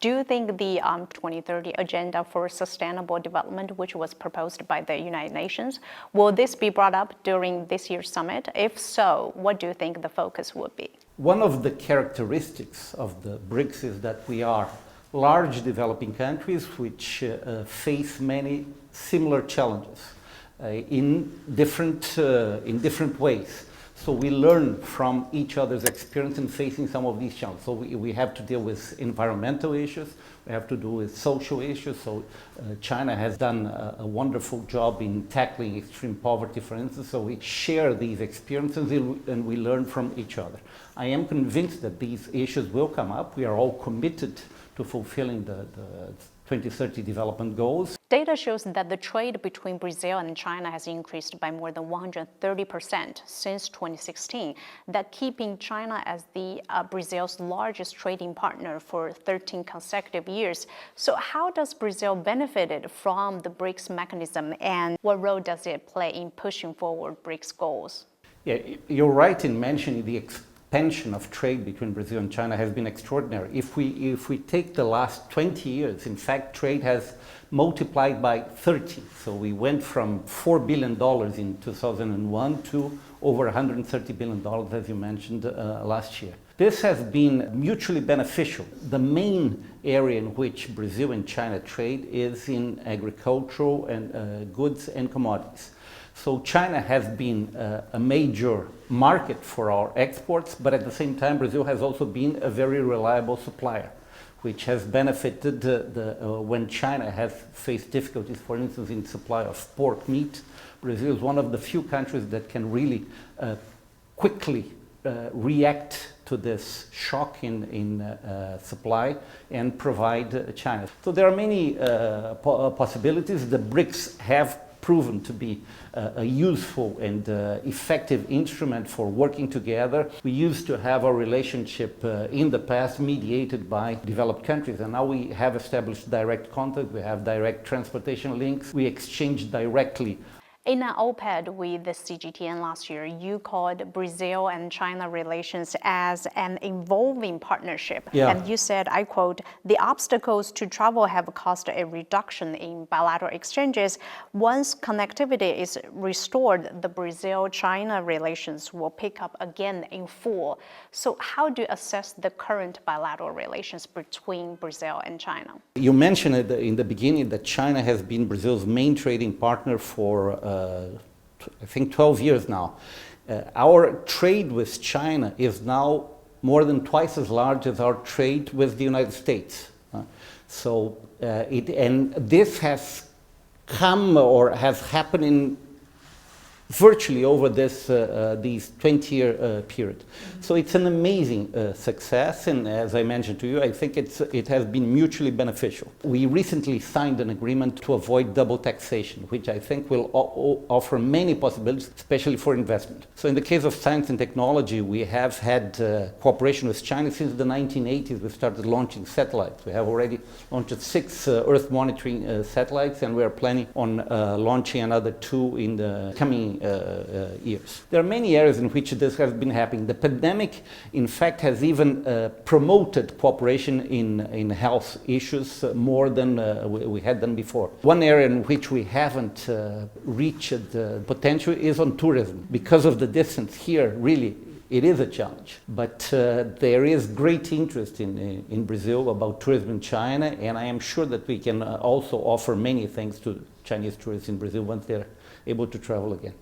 Do you think the 2030 Agenda for Sustainable Development, which was proposed by the United Nations, will this be brought up during this year's summit? If so, what do you think the focus would be? One of the characteristics of the BRICS is that we are large developing countries which face many similar challenges in different ways. So we learn from each other's experience in facing some of these challenges. So we have to deal with environmental issues, we have to do with social issues. So China has done a wonderful job in tackling extreme poverty, for instance. So we share these experiences and we learn from each other. I am convinced that these issues will come up. We are all committed to fulfilling the 2030 development goals. Data shows that the trade between Brazil and China has increased by more than 130% since 2016, that keeping China as Brazil's largest trading partner for 13 consecutive years. So how does Brazil benefit from the BRICS mechanism, and what role does it play in pushing forward BRICS goals? Yeah, you're right in mentioning the expansion of trade between Brazil and China has been extraordinary. If we take the last 20 years, in fact, trade has multiplied by 30. So we went from $4 billion in 2001 to over $130 billion, as you mentioned, last year. This has been mutually beneficial. The main area in which Brazil and China trade is in agricultural and goods and commodities. So China has been a major market for our exports, but at the same time Brazil has also been a very reliable supplier, which has benefited when China has faced difficulties, for instance, in supply of pork meat. Brazil is one of the few countries that can really quickly react to this shock in supply and provide China. So there are many possibilities. The BRICS have proven to be a useful and effective instrument for working together. We used to have a relationship in the past mediated by developed countries, and now we have established direct contact, we have direct transportation links, we exchange directly. In an op-ed with the CGTN last year, you called Brazil and China relations as an evolving partnership. Yeah. And you said, I quote, "The obstacles to travel have caused a reduction in bilateral exchanges. Once connectivity is restored, the Brazil-China relations will pick up again in full." So how do you assess the current bilateral relations between Brazil and China? You mentioned it in the beginning that China has been Brazil's main trading partner for I think 12 years now. Our trade with China is now more than twice as large as our trade with the United States. And this has come or has happened in virtually over these 20-year period. So it's an amazing success, and as I mentioned to you, I think it has been mutually beneficial. We recently signed an agreement to avoid double taxation, which I think will offer many possibilities, especially for investment. So in the case of science and technology, we have had cooperation with China since the 1980s. We started launching satellites. We have already launched 6 Earth monitoring satellites, and we are planning on launching another 2 in the coming years. There are many areas in which this has been happening. The pandemic, in fact, has even promoted cooperation in health issues more than we had done before. One area in which we haven't reached potential is on tourism. Because of the distance here, really, it is a challenge. But there is great interest in Brazil about tourism in China, and I am sure that we can also offer many things to Chinese tourists in Brazil once they're able to travel again.